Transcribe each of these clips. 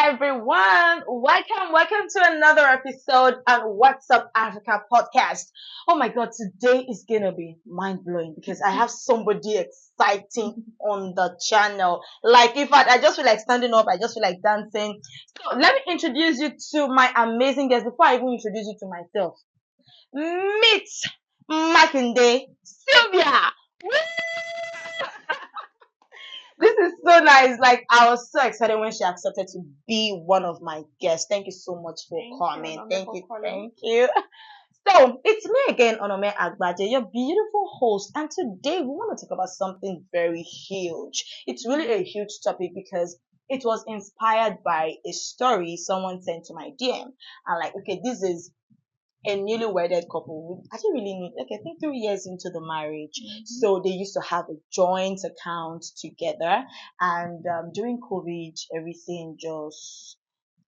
everyone. Welcome to another episode on What's Up Africa podcast. Oh my God, today is gonna be mind blowing because I have somebody exciting on the channel. Like, in fact, I just feel like standing up. I just feel like dancing. So let me introduce you to my amazing guest before I even introduce you to myself. Meet Makinde, Sylvia. Woo! This is so nice. Like, I was so excited when she accepted to be one of my guests. Thank you so much for coming. Thank you. So, it's me again, Onome Agbaje, your beautiful host. And today we want to talk about something very huge. It's really a huge topic because it was inspired by a story someone sent to my DM. And like, okay, this is a newly wedded couple. I didn't really need, like, I think 3 years into the marriage. So they used to have a joint account together. And during COVID, everything just,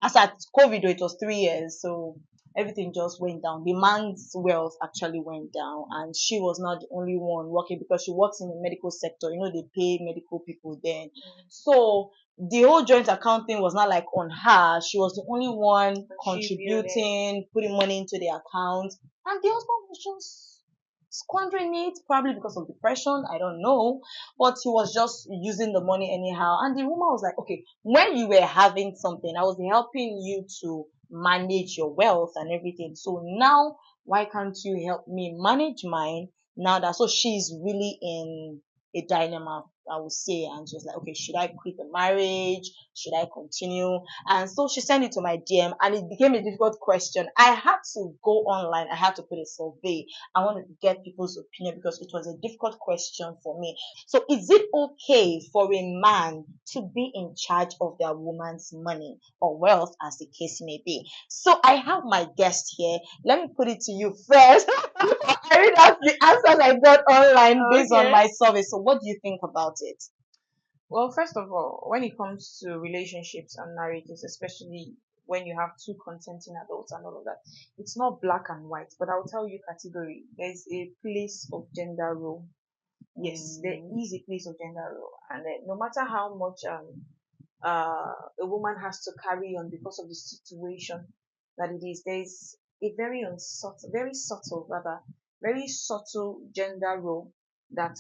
as at COVID, it was 3 years. So everything just went down. The man's wealth actually went down. And she was not the only one working because she works in the medical sector. You know, they pay medical people then. So the whole joint account thing was not like on her. She was the only one contributing, putting money into the account, and the husband was just squandering it, probably because of depression. I don't know, but he was just using the money anyhow. And the woman was like, "Okay, when you were having something, I was helping you to manage your wealth and everything. So now, why can't you help me manage mine?" Now that so she's really in a dilemma, I would say, and she was like, okay, should I quit the marriage? Should I continue? And so she sent it to my DM, and it became a difficult question. I had to go online. I had to put a survey. I wanted to get people's opinion because it was a difficult question for me. So, is it okay for a man to be in charge of their woman's money or wealth, as the case may be? So, I have my guest here. Let me put it to you first. I read out the answers I got online based on my survey. So, what do you think about it? Well, first of all, when it comes to relationships and marriages, especially when you have two consenting adults and all of that, it's not black and white, but I'll tell you category. There's a place of gender role. Yes, there is a place of gender role. And no matter how much a woman has to carry on because of the situation that it is, there's a very subtle rather, very subtle gender role that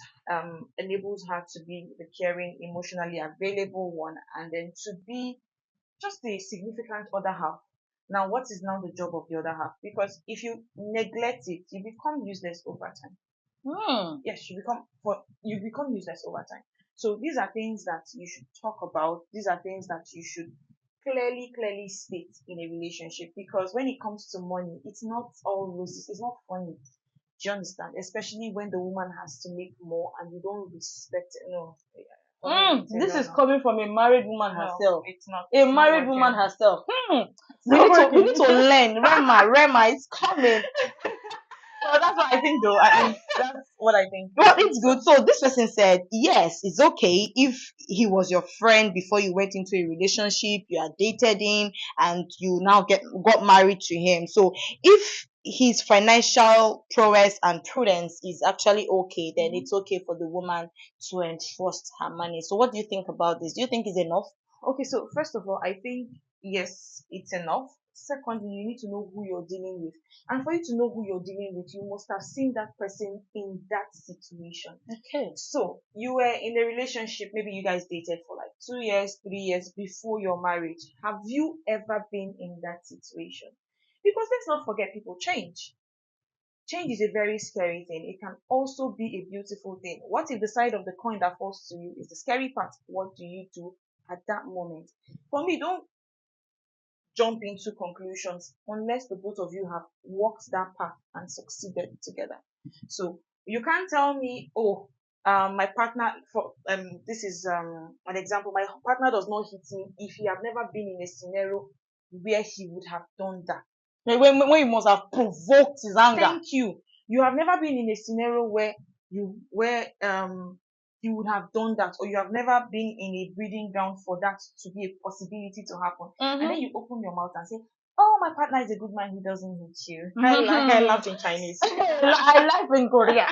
enables her to be the caring, emotionally available one, and then to be just a significant other half. Now, what is now the job of the other half? Because if you neglect it, you become useless over time. Yes, you become useless over time. So these are things that you should talk about. These are things that you should clearly state in a relationship, because when it comes to money, it's not all roses. It's not funny. Do you understand? Especially when the woman has to make more and you don't respect it. No. This is coming from a married woman herself. No, it's not. A married woman herself. We need to learn. Rema, it's coming. Well, that's what I think, though. That's what I think. Well, it's good. So this person said, yes, it's okay if he was your friend before you went into a relationship, you had dated him, and you now got married to him. So if his financial prowess and prudence is actually okay, then it's okay for the woman to entrust her money. So what do you think about this? Do you think it's enough? Okay, so first of all, I think yes, it's enough. Secondly, you need to know who you're dealing with. And for you to know who you're dealing with, you must have seen that person in that situation. Okay. So you were in a relationship, maybe you guys dated for like 2 years, 3 years before your marriage. Have you ever been in that situation? Because let's not forget, people change. Change is a very scary thing. It can also be a beautiful thing. What if the side of the coin that falls to you is the scary part? What do you do at that moment? For me, don't jump into conclusions unless the both of you have walked that path and succeeded together. So you can't tell me, oh, my partner, for this is an example. My partner does not hit me if he have never been in a scenario where he would have done that. When you must have provoked his anger. Thank you. You have never been in a scenario where you would have done that, or you have never been in a breeding ground for that to be a possibility to happen. And then you open your mouth and say, oh, my partner is a good man, he doesn't hit you. I laughed in Chinese. I laugh in Korea.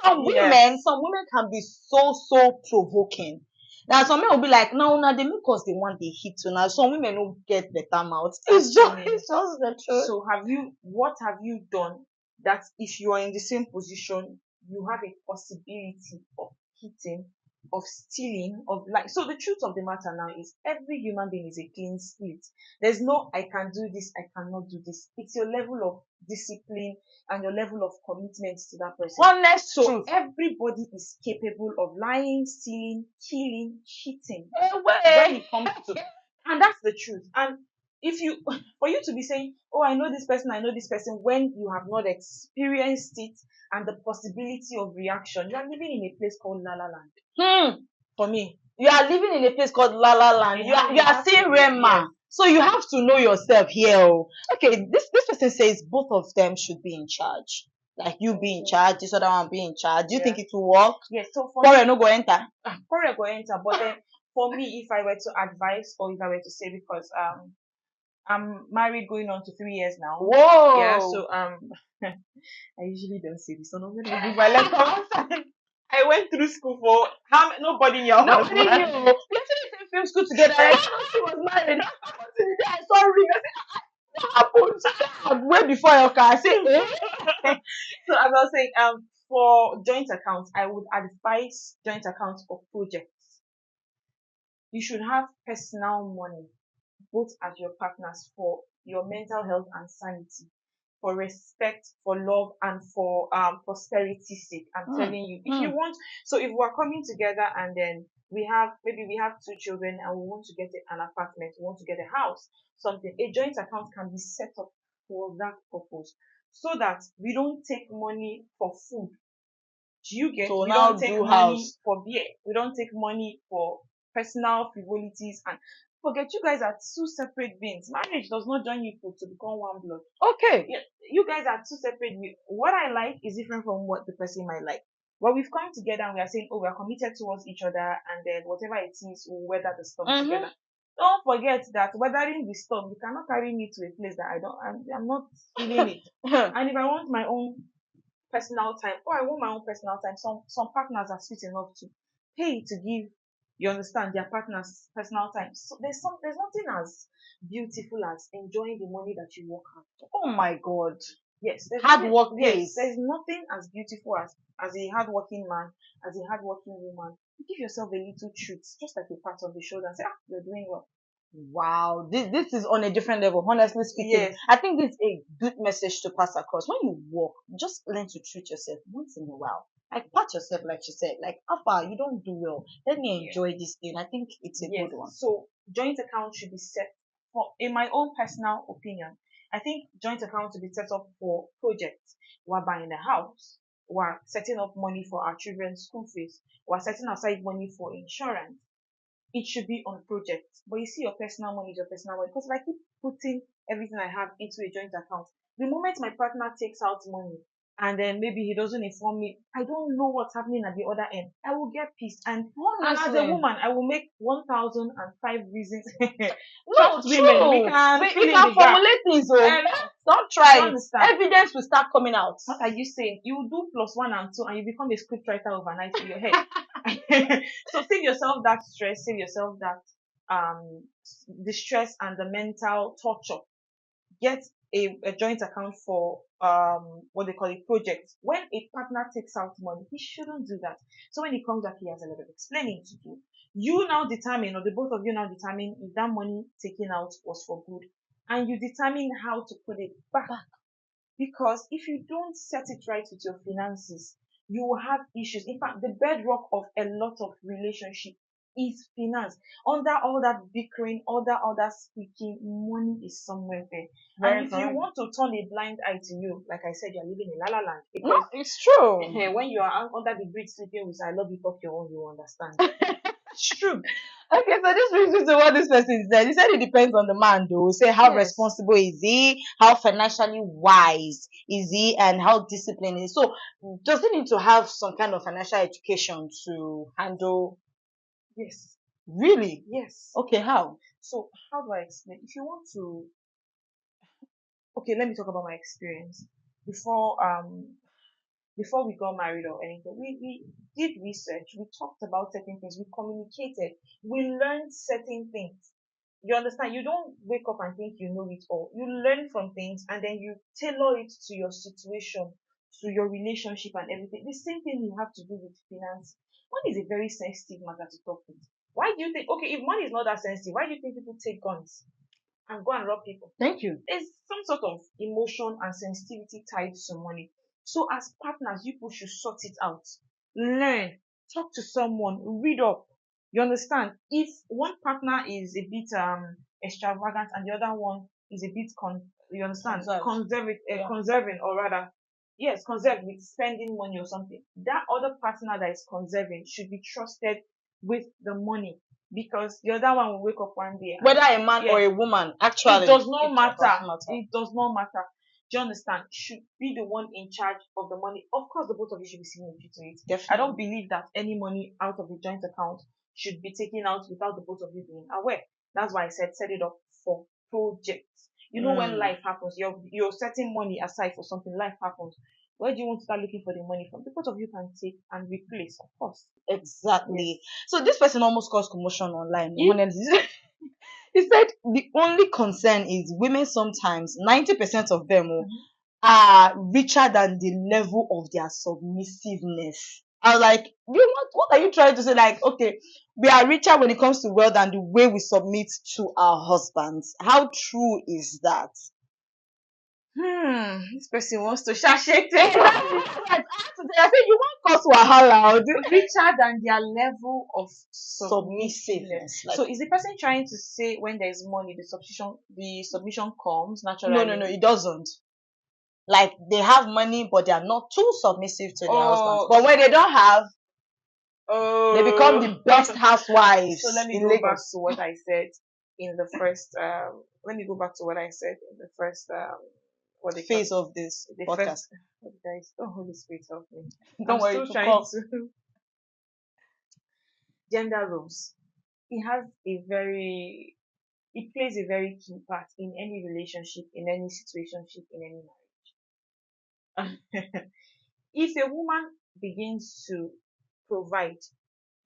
Some women can be so provoking. That some men will be like, no, now they make us the one they hit to now. Some women don't get better mouth. It's just the truth. So what have you done that if you are in the same position, you have a possibility of hitting, of stealing, of like, so the truth of the matter now is every human being is a clean slate. There's no, I can do this, I cannot do this. It's your level of discipline and your level of commitment to that person. Honest So truth. everybody is capable of lying, stealing, killing, cheating when Well, it comes to, and that's the truth. And if you, for you to be saying, oh, I know this person, I know this person, when you have not experienced it and the possibility of reaction, you are living in a place called La La Land. For me, you are living in a place called La La Land. You are seeing Rema. So you have to know yourself here. Oh. Okay, this person says both of them should be in charge. Like you be in charge, this other one be in charge. Do you think it will work? Yes. So for Quarrel no go enter. Quarrel go enter. But then for me, if I were to advise or if I were to say, because I'm married going on to 3 years now. Whoa. Yeah. So I usually don't say this. So I'm gonna give my lecture outside. I went through school for how nobody in your house. Nobody knew. We actually same film school together. Like, she was married. I saw ring. I said, what happened? Way before your car. I said, So as I was saying, for joint accounts, I would advise joint accounts for projects. You should have personal money, both as your partners, for your mental health and sanity, for respect, for love, and for prosperity's sake. I'm telling you, if you want, so if we're coming together and then we have 2 children and we want to get an apartment, we want to get a house, something, a joint account can be set up for that purpose, so that we don't take money for food. Do you get? So we now don't take do money house. for beer. We don't take money for personal frivolities. And forget, you guys are two separate beings. Marriage does not join you to become one blood. Okay. Yeah, you guys are two separate beings. What I like is different from what the person might like. But we've come together and we are saying, oh, we are committed towards each other, and then whatever it is, we'll weather the storm together. Don't forget that weathering the storm, you cannot carry me to a place that I'm not feeling it. And if I want my own personal time, or I want my own personal time, some partners are sweet enough to pay to give, you understand, their partners personal time. So there's nothing as beautiful as enjoying the money that you work hard for. Oh my God. Yes, Hard work pays. Yes, there's nothing as beautiful as a hardworking man, as a hardworking woman. You give yourself a little treat, just like a pat on the shoulder, and say, you're doing well. Wow, this is on a different level. Honestly speaking, Yes. I think this is a good message to pass across. When you work, just learn to treat yourself once in a while. Like pat yourself, like she said. Like, Alpha, you don't do well. Let me enjoy this thing. I think it's a good one. So joint account should be set for, in my own personal opinion, I think joint account should be set up for projects. We're buying a house. We're setting up money for our children's school fees. We're setting aside money for insurance. It should be on projects. But you see, your personal money is your personal money. Because if I keep putting everything I have into a joint account, the moment my partner takes out money and then maybe he doesn't inform me, I don't know what's happening at the other end. I will get pissed. And as a woman, I will make 1,005 reasons. No, true. We can formulate things. Don't try it. Evidence will start coming out. What are you saying? You do +1 and 2 and you become a scriptwriter overnight in your head. So save yourself that stress, save yourself that the stress and the mental torture. Get a joint account for what they call a project. When a partner takes out money, he shouldn't do that. So when he comes back, he has a lot of explaining to do. You now determine, or the both of you now determine, if that money taken out was for good, and you determine how to put it back. Because if you don't set it right with your finances, you will have issues. In fact, the bedrock of a lot of relationship is finance. Under all that bickering, under all that speaking, money is somewhere there. And if you want to turn a blind eye to you, like I said, you're living in La La Land. No, it's true. When you are under the bridge sleeping with, I love you, talk your own, you understand. It's true. Okay, so this brings me to what this person said. He said it depends on the man, though. Say how responsible is he, how financially wise is he, and how disciplined is he. So does he need to have some kind of financial education to handle? Yes. Really? Yes. Okay, how? So how do I explain? If you want to, okay, let me talk about my experience. Before before we got married or anything, we did research, we talked about certain things, we communicated, we learned certain things. You understand? You don't wake up and think you know it all. You learn from things and then you tailor it to your situation, to your relationship and everything. The same thing you have to do with finance. Money is a very sensitive matter to talk with. Why do you think, okay, if money is not that sensitive, why do you think people take guns and go and rob people? Thank you. There's some sort of emotion and sensitivity tied to money. So as partners, you people should sort it out. Learn, talk to someone, read up. You understand? If one partner is a bit extravagant and the other one is a bit you understand, conserving, or rather, yes, conserve with spending money or something. That other partner that is conserving should be trusted with the money, because the other one will wake up one day whether a man or a woman, actually, it does not matter. It does not matter. Do you understand? Should be the one in charge of the money. Of course, the both of you should be signatory to it. Definitely. I don't believe that any money out of the joint account should be taken out without the both of you being aware. That's why I said set it up for projects. You know, when life happens, you're setting money aside for something. Life happens. Where do you want to start looking for the money from? The both of you can take and replace, of course. Exactly. So this person almost caused commotion online. Yeah. Honestly. He said the only concern is women sometimes, 90% of them are richer than the level of their submissiveness. I was like, what are you trying to say? Like, okay, we are richer when it comes to wealth than the way we submit to our husbands. How true is that? This person wants to shake it. I said, you want cause wahala. Richer than their level of Submissiveness. So is the person trying to say when there's money, the submission comes naturally? No, it doesn't. Like, they have money, but they are not too submissive to their husbands. But when they don't have, they become the best housewives. So let me go back to what I said in the first. Let me go back to what I said in the first. What the phase of this podcast. Guys, Holy Spirit help me. Don't worry. Still trying to gender roles. It plays a very key part in any relationship, in any situationship, in any marriage. If a woman begins to provide,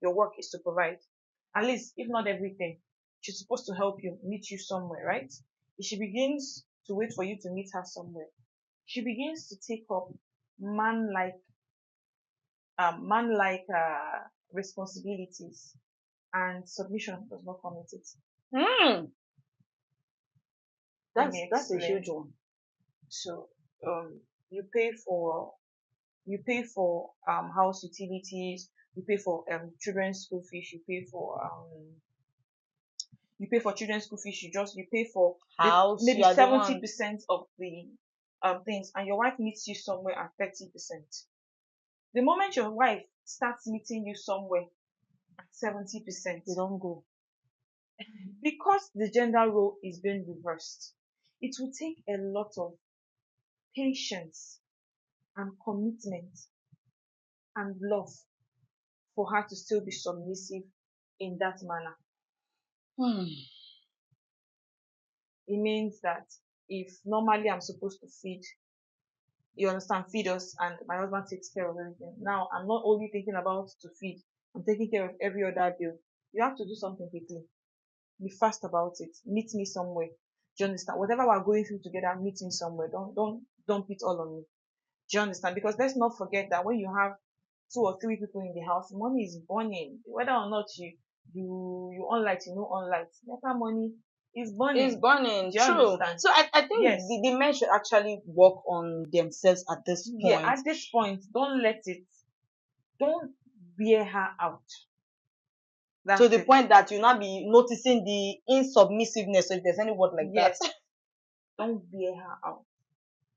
your work is to provide, at least if not everything, she's supposed to help you, meet you somewhere, right? If she begins to wait for you to meet her somewhere, she begins to take up man-like responsibilities, and submission does not come with it. That's a huge one. So you pay for house utilities, you pay for children's school fees, you pay for children's school fees, you pay for house, maybe 70% of the things, and your wife meets you somewhere at 30%. The moment your wife starts meeting you somewhere at 70%, you don't go. Because the gender role is being reversed, it will take a lot of patience and commitment and love for her to still be submissive in that manner. It means that if normally I'm supposed to feed, you understand, feed us, and my husband takes care of everything. Now I'm not only thinking about to feed, I'm taking care of every other bill. You have to do something quickly. Be fast about it. Meet me somewhere. Do you understand? Whatever we're going through together, meet me somewhere. Don't dump it all on me. Do you understand? Because let's not forget that when you have 2 or 3 people in the house, money is burning. Whether or not you on light, on light. Better money is burning. It's burning. True. So I think the men should actually work on themselves at this point. Yeah, at this point, don't wear her out. To the point that you now be noticing the insubmissiveness, so if there's any word like that. Don't wear her out.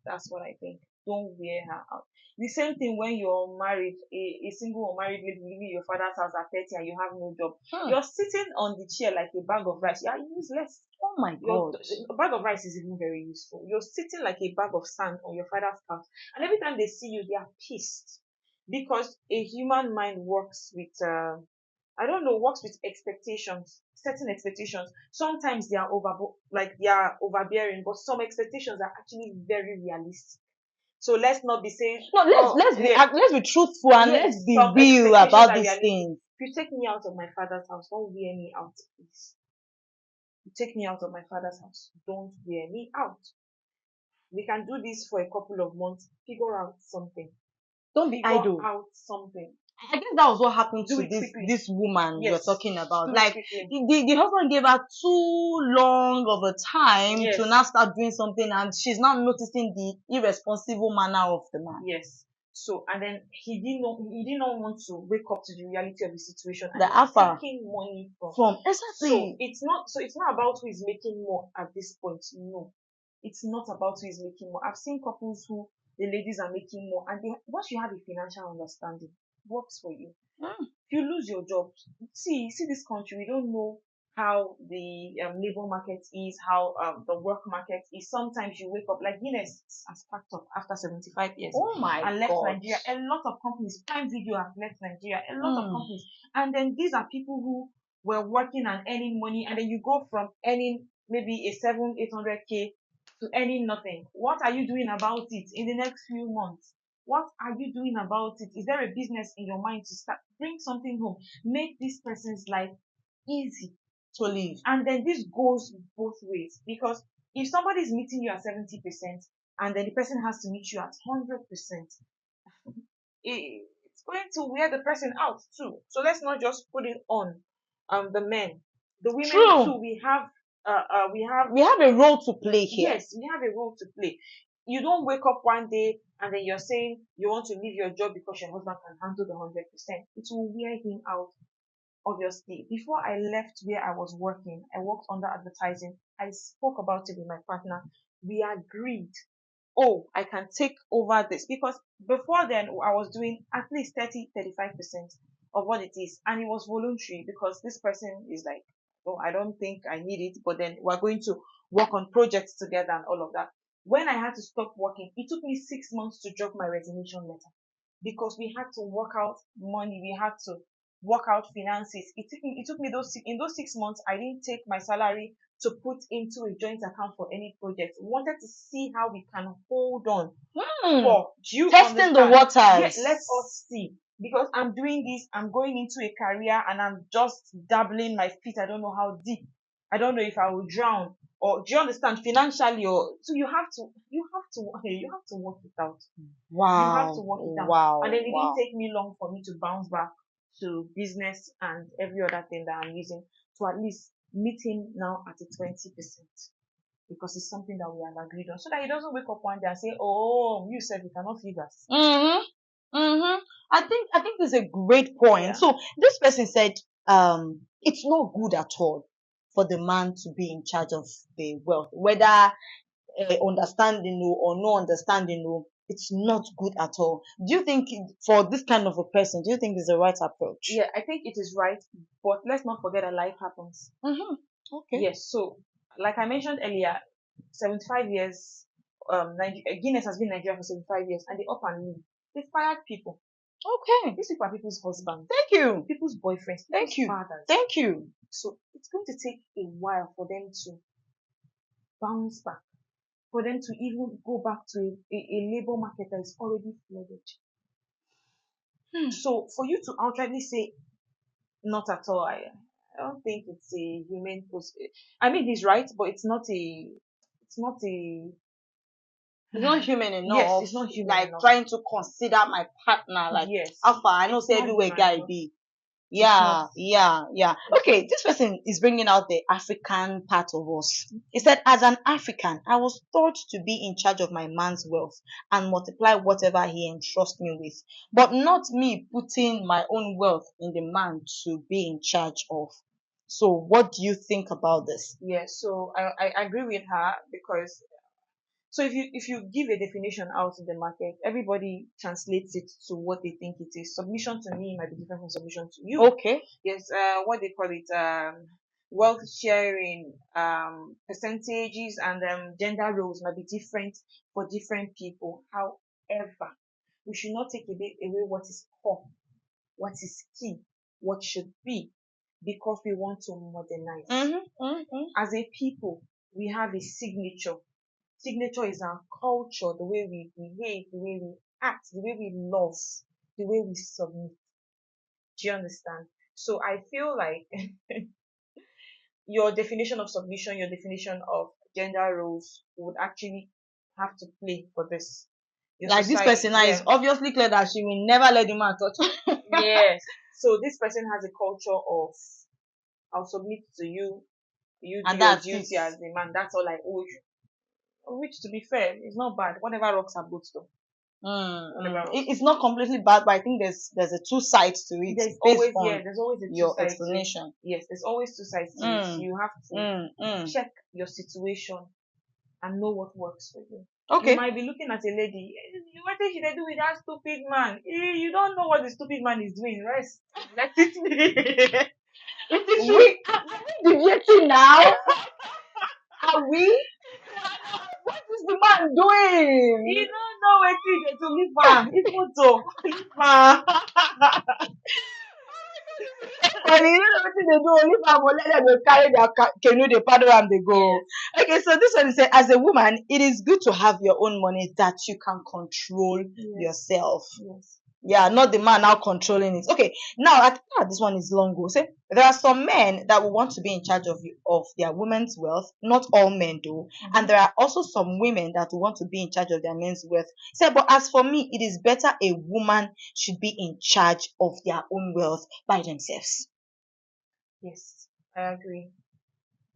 That's what I think. Don't wear her out. The same thing when you're married, a single or married lady living in your father's house at 30 and you have no job. You're sitting on the chair like a bag of rice. You are useless. Oh my God. A bag of rice is even very useful. You're sitting like a bag of sand on your father's couch. And every time they see you, they are pissed. Because a human mind works with expectations, certain expectations. Sometimes they are overbearing, but some expectations are actually very realistic. So let's not be saying, No, let's be truthful and yes, let's be some real expectations about are these realistic. things. If you take me out of my father's house, don't wear me out, please. You take me out of my father's house, don't wear me out. We can do this for a couple of months, figure out something. Don't be Figure idle. out something. I guess that was what happened Do to it quickly. this woman Yes. you're talking about. Do it Like quickly. the husband gave her too long of a time Yes. to now start doing something, and she's not noticing the irresponsible manner of the man. Yes. So, and then he did not want to wake up to the reality of the situation and The he's alpha taking money from. from So exactly. it's not about who is making more at this point. No, it's not about who is making more. I've seen couples who the ladies are making more, and once you have a financial understanding, it works for you. Mm. If you lose your job, see this country, we don't know how the labor market is, how the work market is. Sometimes you wake up like Guinness has packed up after 75 years Oh my and left God. Nigeria. A lot of companies, Prime Video have left Nigeria. A lot of companies, and then these are people who were working and earning money, and then you go from earning maybe a 700-800K to earning nothing. What are you doing about it in the next few months? What are you doing about it? Is there a business in your mind to start? Bring something home. Make this person's life easy to live. And then this goes both ways, because if somebody is meeting you at 70% and then the person has to meet you at 100%, it's going to wear the person out too. So let's not just put it on the men. The women True. too, we have a role to play here. Yes, we have a role to play. You don't wake up one day and then you're saying you want to leave your job because your husband can handle the 100%. It will wear him out. Obviously, before I left where I was working, I worked under advertising. I spoke about it with my partner. We agreed, oh, I can take over this, because before then I was doing at least 30-35% of what it is, and it was voluntary because this person is like, oh, I don't think I need it, but then we're going to work on projects together and all of that. When I had to stop working, it took me 6 months to drop my resignation letter, because we had to work out money, we had to work out finances. It took me those 6 months. I didn't take my salary to put into a joint account for any project. We wanted to see how we can hold on for testing the waters. Yes, let us see. Because I'm doing this, I'm going into a career and I'm just dabbling my feet. I don't know how deep. I don't know if I will drown. Or do you understand, financially? Or so you have to work it out. Wow. You have to work it out. Wow. And then it didn't take me long for me to bounce back to business and every other thing that I'm using to at least meet him now at a 20%, because it's something that we have agreed on, so that he doesn't wake up one day and say, oh, you said you cannot feed us. I think this is a great point. Yeah. So this person said it's not good at all for the man to be in charge of the wealth, whether understanding or no understanding, it's not good at all. Do you think for this kind of a person, do you think it's the right approach? Yeah, I think it is right, but let's not forget that life happens. Okay. Yes, so like I mentioned earlier, 75 years, Guinness has been in Nigeria for 75 years, and they up and leave. They fired people. Okay. These people are people's husbands. Thank you. People's boyfriends. Thank you. Fathers. Thank you. So it's going to take a while for them to bounce back, for them to even go back to a labor market that is already flooded. So for you to outrightly say not at all, I don't think it's a humane post. I mean, he's right, but it's not human enough. Yes, it's not human like enough. Trying to consider my partner, like, yes, alpha, I know say everywhere guy enough. be. Yeah. Okay, this person is bringing out the African part of us. He said, as an African, I was taught to be in charge of my man's wealth and multiply whatever he entrusts me with, but not me putting my own wealth in the man to be in charge of. So what do you think about this? Yeah, so I agree with her, because so if you give a definition out in the market, everybody translates it to what they think it is. Submission to me might be different from submission to you. Okay. Yes, what they call it, wealth sharing, percentages, and gender roles might be different for different people. However, we should not take away what is core, what is key, what should be, because we want to modernize. As a people, we have a signature Signature is our culture, the way we behave, the way we act, the way we love, the way we submit. Do you understand? So I feel like your definition of submission, your definition of gender roles would actually have to play for this. Your Like this society, person now yeah, is obviously clear that she will never let the man touch. yes. So this person has a culture of I'll submit to you, you do And your that's duty it. as a man. That's all I owe you. Which, to be fair, is not bad. Whatever rocks are both though. Whatever rocks. It's not completely bad, but I think there's a two sides to it based on There's always a two your sides to it. explanation. Yes, there's always two sides to it. You have to check your situation and know what works for you. You Okay. might be looking at a lady. What should I do with that stupid man? You don't know what the stupid man is doing. Rest. Let it be. It is Are we deviating now? Are we? What is the man doing? You don't know what to leave her. It's photo. Leave her. And you know what they do? Only for let them dey carry their canoe, they paddle and they go. Okay, so this one is say, as a woman, it is good to have your own money that you can control yourself. Yes. Yeah, not the man now controlling it. Okay, now I think that this one is long ago. Say there are some men that will want to be in charge of their women's wealth. Not all men do, and there are also some women that will want to be in charge of their men's wealth. Say, but as for me, it is better a woman should be in charge of their own wealth by themselves. Yes, I agree.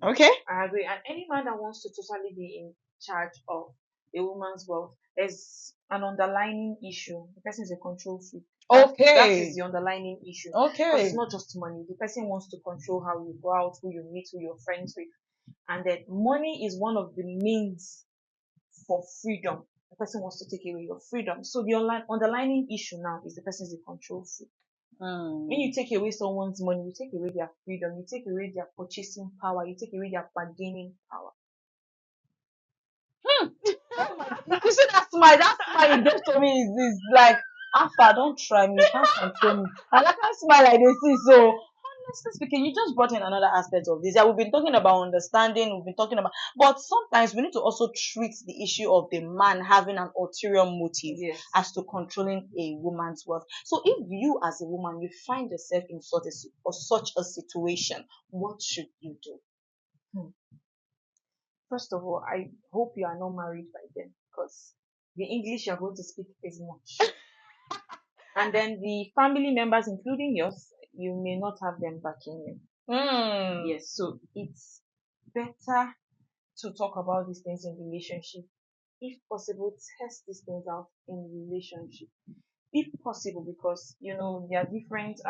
Okay. I agree. And any man that wants to totally be in charge of a woman's wealth, there's an underlying issue. The person is a control freak. That is the underlying issue. Because it's not just money. The person wants to control how you go out, who you meet, who you're friends with. And that money is one of the means for freedom. The person wants to take away your freedom. So the underlying issue now is the person is a control freak. When you take away someone's money, you take away their freedom, you take away their purchasing power, you take away their bargaining power. You see that smile you gave to me is like, Alpha, don't try me, you can't control me. And that kind of smile I dey see. So honestly speaking, you just brought in another aspect of this. Yeah, we've been talking about understanding, we've been talking about, but sometimes we need to also treat the issue of the man having an ulterior motive as to controlling a woman's wealth. So if you as a woman, you find yourself in such a situation, what should you do? First of all, I hope you are not married by then, because the English you're going to speak is much. And then the family members, including yours, you may not have them backing you. Yes, so it's better to talk about these things in relationship. If possible, test these things out in relationship. If possible, because there are different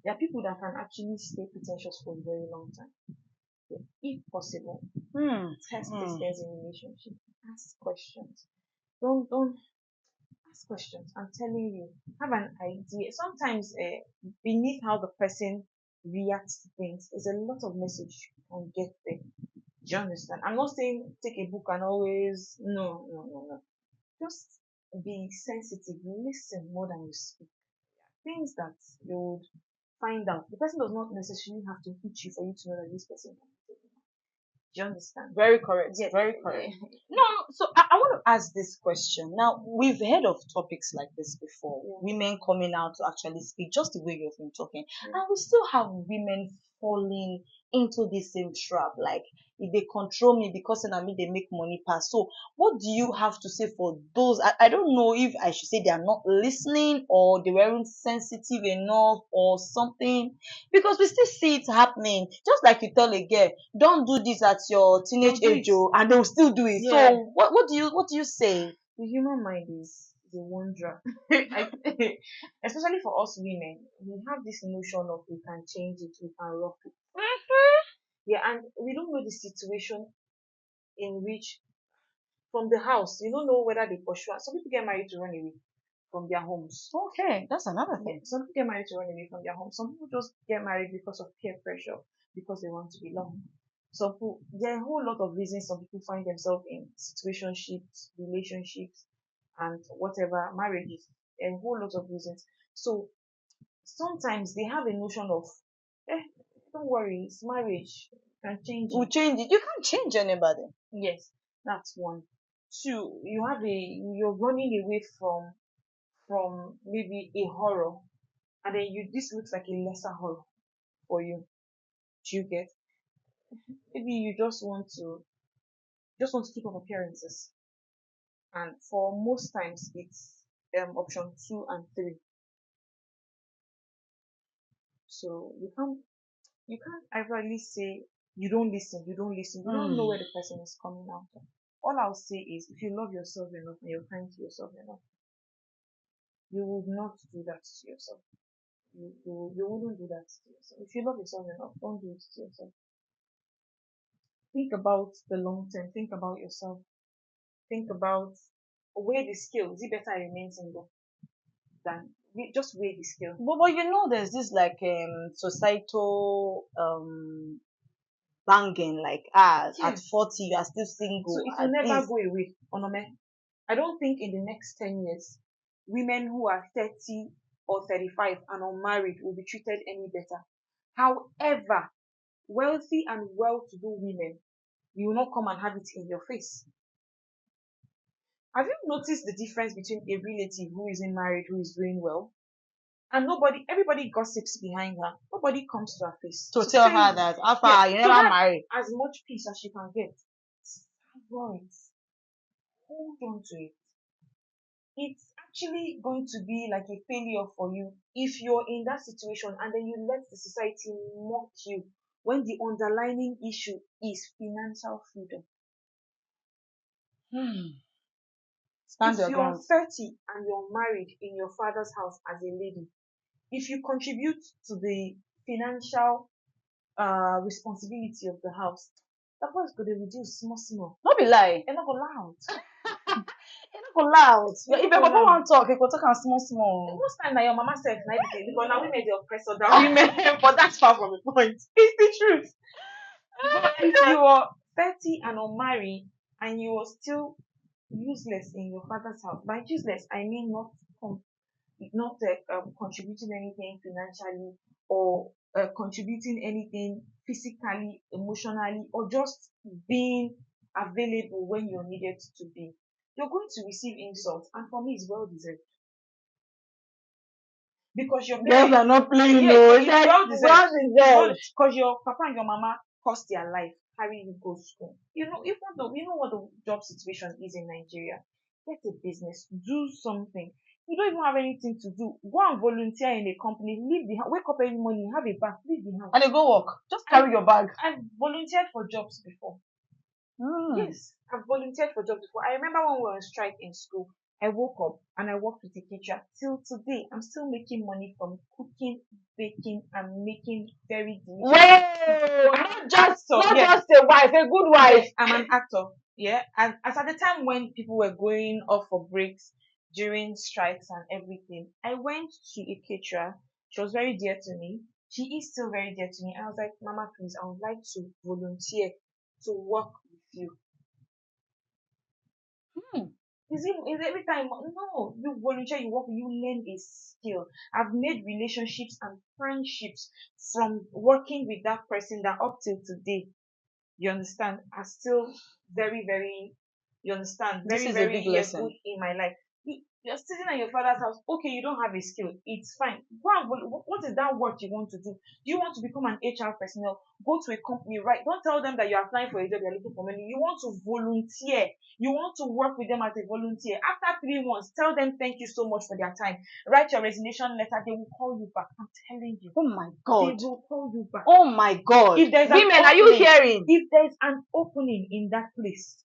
there are people that can actually stay pretentious for a very long time. If possible, test these things in relationship. Ask questions. Don't ask questions. I'm telling you, have an idea. Sometimes beneath how the person reacts to things, there's a lot of message you can get there. Do you understand? I'm not saying take a book and always no. Just be sensitive. Listen more than you speak. Things that you would find out. The person does not necessarily have to hit you for you to know that this person can do it. Do you understand? Very correct. Yeah, Very correct. No, so I want to ask this question. Now, we've heard of topics like this before. Women coming out to actually speak just the way you've been talking. And we still have women falling into the same trap. Like, if they control me because I mean they make money pass. So what do you have to say for those? I don't know if I should say they are not listening or they weren't sensitive enough or something, because we still see it happening. Just like you tell a girl, don't do this at your teenage age, and they'll still do it. Yeah. So what do you say? The human mind is a wonder. Especially for us women, we have this notion of we can change it, we can rock it. Yeah, and we don't know the situation in which from the house, you don't know whether they pursue. Some people get married to run away from their homes. Okay, that's another thing. Some people get married to run away from their homes. Some people just get married because of peer pressure, because they want to belong. Some people, there are a whole lot of reasons some people find themselves in situationships, relationships, and whatever, marriages. A whole lot of reasons. So sometimes they have a notion of, don't worry, it's marriage. You can change it. We'll change it. You can't change anybody. Yes, that's one. Two, you're running away from maybe a horror, and then this looks like a lesser horror for you. Do you get? Maybe you just want to keep up appearances, and for most times it's option two and three. So you can't actually say you don't listen, you don't listen. You don't know where the person is coming out of. All I'll say is, if you love yourself enough and you're kind to yourself enough, you would not do that to yourself. You wouldn't do that to yourself. If you love yourself enough, don't do it to yourself. Think about the long term. Think about yourself. Think about, weigh the scale. Is it better I remain single than just weigh the scale? But there's this like societal banging, like at Yes. 40 you are still single. So it at will never this. go away, Onome. I don't think in the next 10 years, women who are 30 or 35 and unmarried will be treated any better. However, wealthy and well-to-do women, you will not come and have it in your face. Have you noticed the difference between a relative who isn't married, who is doing well, and everybody gossips behind her. Nobody comes to her face to tell her you, that after you to never have married. as much peace as she can get. Avoid it. Hold on to it. It's actually going to be like a failure for you if you're in that situation and then you let the society mock you when the underlying issue is financial freedom. Stand If your you're ground. 30 and you're married in your father's house as a lady, if you contribute to the financial responsibility of the house, that was going to reduce small. No be lie. You're not allowed. You no go loud. You If no your go papa loud. wan talk, he go talk am small. Most time na your mama self na everything, because now women dey oppress other women, but that's far from the point. It's the truth. But if you are 30 and unmarried and you are still useless in your father's house, by useless I mean not contributing anything financially, or contributing anything physically, emotionally, or just being available when you're needed to be, you're going to receive insults, and for me it's well deserved, because your Girls parents, are not playing, yeah, no. it's well deserved. Well deserved. Because your papa and your mama cost their life carrying you go to school. You know what the job situation is in Nigeria. Get a business, do something. You don't even have anything to do. Go and volunteer in a company. Leave the house. Wake up every morning, have a bath, leave the house. And they go work. Just carry your bag. I've volunteered for jobs before. Yes, I've volunteered for jobs before. I remember when we were on strike in school, I woke up and I worked with a teacher. Till today, I'm still making money from cooking, baking, and making very delicious. Whoa! Not just a wife, a good wife. Yes, I'm an actor. Yeah, and as at the time when people were going off for breaks during strikes and everything, I went to a caterer. She was very dear to me. She is still very dear to me. I was like, Mama, please, I would like to volunteer to work with you. Is every time? No, you volunteer, you work, you learn a skill. I've made relationships and friendships from working with that person that up till today, you understand, are still very, very, you understand, This very, is a very big lesson. good in my life. You're sitting at your father's house. Okay, you don't have a skill. It's fine. Go and what is that work you want to do? Do you want to become an HR personnel? Go to a company, right? Don't tell them that you're applying for a job, you're looking for money. You want to volunteer. You want to work with them as a volunteer. After 3 months, tell them thank you so much for their time. Write your resignation letter. They will call you back. I'm telling you. Oh my God. They will call you back. Oh my God. If there's Women, are you hearing? If there's an opening in that place,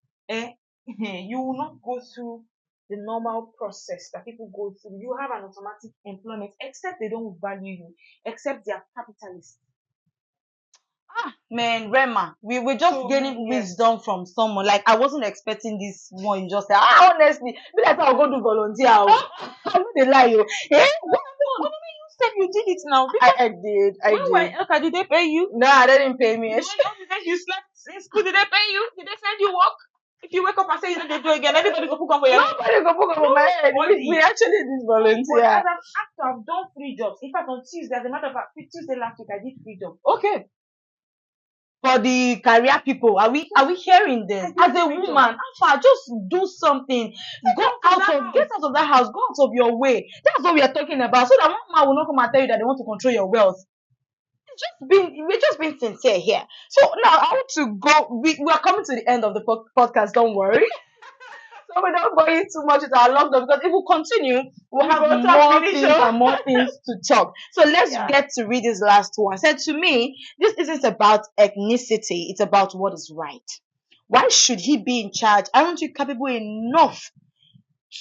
you will not go through the normal process that people go through. You have an automatic employment, except they don't value you, except they are capitalists. Man, Rema, we were just gaining yes. wisdom from someone. Like, I wasn't expecting this one. You just said, honestly, be like, I'll go do volunteer. I'm not the lie. You. You said you did it now. I did. Okay, did they pay you? No, they didn't pay me. You slept in school, did they pay you? Did they send you work? If you wake up and say you know they do again, everybody go put on for your head. Nobody go put on my head. We actually did volunteer. As an actor, I've done 3 jobs. In fact, on Tuesday, as a matter of fact, Tuesday last week, I did 3 jobs. Okay. for the career people. Are we hearing this? As a woman, Alpha, just do something. Get out of that house, go out of your way. That's what we are talking about. So that one man will not come and tell you that they want to control your wealth. We're just being sincere here. So now I want to go. We are coming to the end of the podcast, don't worry. So we don't go in too much with our lockdown, because if we continue, we'll have more things and more things to talk. So let's get to read this last one. Said to me, this isn't about ethnicity, it's about what is right. Why should he be in charge? Aren't you capable enough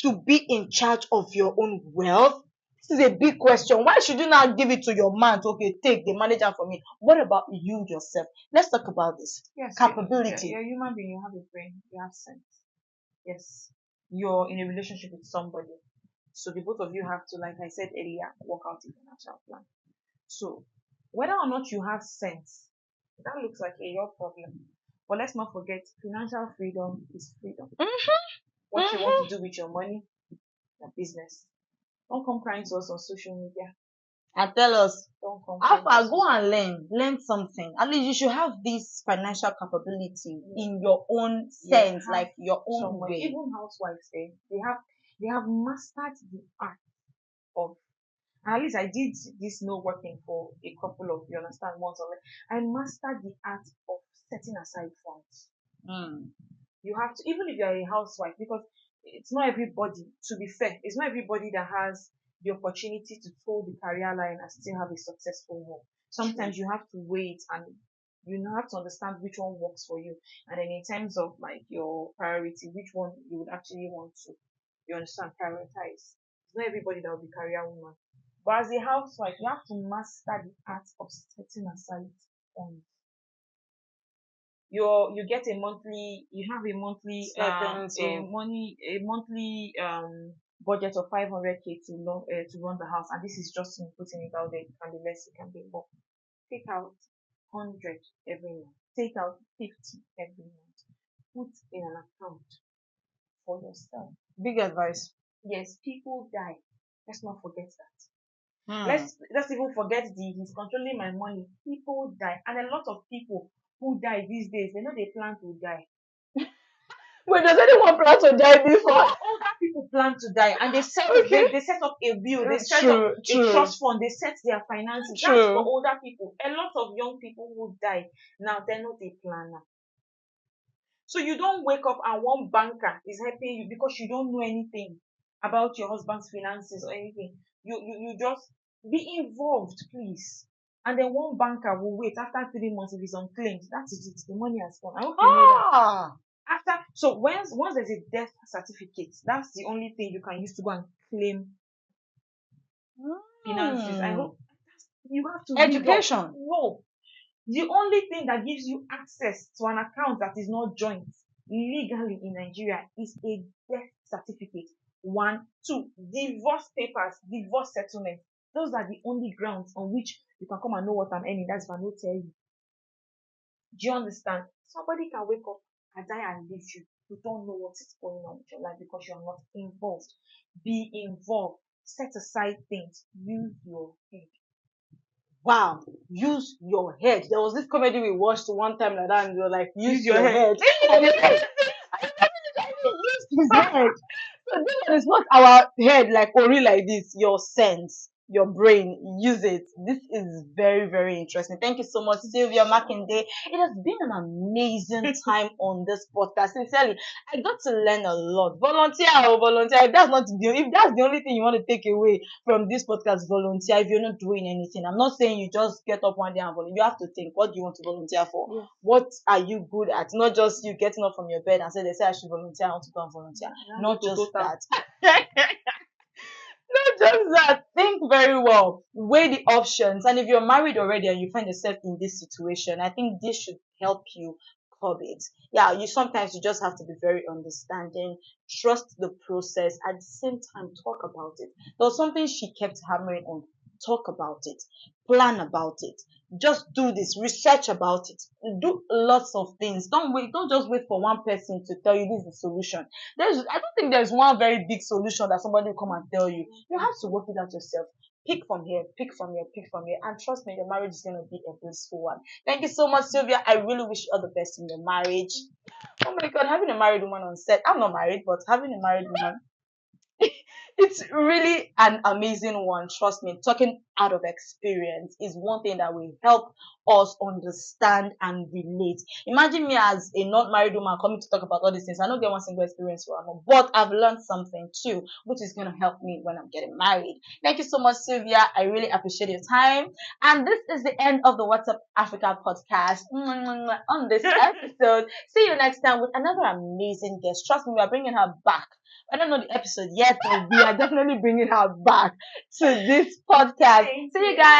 to be in charge of your own wealth? This is a big question. Why should you not give it to your man to, okay, take the manager for me? What about you yourself? Let's talk about this. Yes, Capability. you're a human being, you have a brain, you have sense. Yes, you're in a relationship with somebody. So the both of you have to, like I said earlier, work out a financial plan. So whether or not you have sense, that looks like your problem. But let's not forget, financial freedom is freedom. What you want to do with your money, your business. Don't come crying to us on social media. And tell us, Don't come Alpha, go and learn something. At least you should have this financial capability in your own sense, like your own way. Even housewives, they have mastered the art of. At least I did this no working for a couple of, you understand, months already. I mastered the art of setting aside funds. You have to, even if you're a housewife, because it's not everybody, to be fair, it's not everybody that has the opportunity to toe the career line and still have a successful home. Sometimes you have to wait, and you have to understand which one works for you. And then in terms of like your priority, which one you would actually want to, you understand, prioritize. It's not everybody that will be career woman. But as a housewife, you have to master the art of setting aside funds. You get a monthly, you have a monthly budget of 500k to run the house, and this is just me putting it out there. It can be less, it can be more. Take out 100 every month. Take out 50 every month. Put in an account for yourself. Big advice. Yes, people die. Let's not forget that. Let's even forget he's controlling my money. People die, and a lot of people who die these days, they know they plan to die. Wait, does anyone plan to die before? Older people plan to die, and they set up a will, they set up a trust fund, they set their finances. That's for older people. A lot of young people who die now, they know they plan now. So you don't wake up and one banker is helping you because you don't know anything about your husband's finances or anything. You just be involved, please. And then one banker will wait after 3 months if it's unclaimed. That is it. The money has gone. I hope you know that. Once there's a death certificate, that's the only thing you can use to go and claim finances. I hope you have to education. No. The only thing that gives you access to an account that is not joint legally in Nigeria is a death certificate. 1, 2, divorce papers, divorce settlement. Those are the only grounds on which you can come and know what I'm earning. That's if I don't tell you. Do you understand? Somebody can wake up and die and leave you. You don't know what is going on with your life because you're not involved. Be involved. Set aside things. Use your head. Wow, use your head. There was this comedy we watched one time like that, and we were like, use your head. And use his head. So this one is not our head like Ori like this, your sense, your brain, use it. This is very, very interesting. Thank you so much, Sylvia Makinde. It has been an amazing time on this podcast. Sincerely, I got to learn a lot. Volunteer or volunteer. If that's the only thing you want to take away from this podcast, volunteer. If you're not doing anything, I'm not saying you just get up one day and volunteer. You have to think, what do you want to volunteer for? Yeah. What are you good at? Not just you getting up from your bed and say they say I should volunteer. I want to go and volunteer. Not just that. Not just that. Think very well. Weigh the options. And if you're married already and you find yourself in this situation, I think this should help you curb it. Yeah, sometimes you just have to be very understanding, trust the process, at the same time talk about it. There was something she kept hammering on. Talk about it, plan about it, just do this, research about it, do lots of things. Don't just wait for one person to tell you this is the solution. I don't think there's one very big solution that somebody will come and tell you. You have to work it out yourself. pick from here, pick from here, pick from here, and trust me, your marriage is gonna be a blissful one. Thank you so much, Sylvia. I really wish you all the best in your marriage. Oh my God, having a married woman on set. I'm not married, but having a married woman, it's really an amazing one. Trust me, talking out of experience is one thing that will help us understand and relate. Imagine me as a not married woman coming to talk about all these things. I don't get one single experience for them, but I've learned something too, which is going to help me when I'm getting married. Thank you so much, Sylvia. I really appreciate your time. And this is the end of the What's Up Africa podcast on this episode. See you next time with another amazing guest. Trust me, we are bringing her back. I don't know the episode yet, but we are definitely bringing her back to this podcast. See you guys.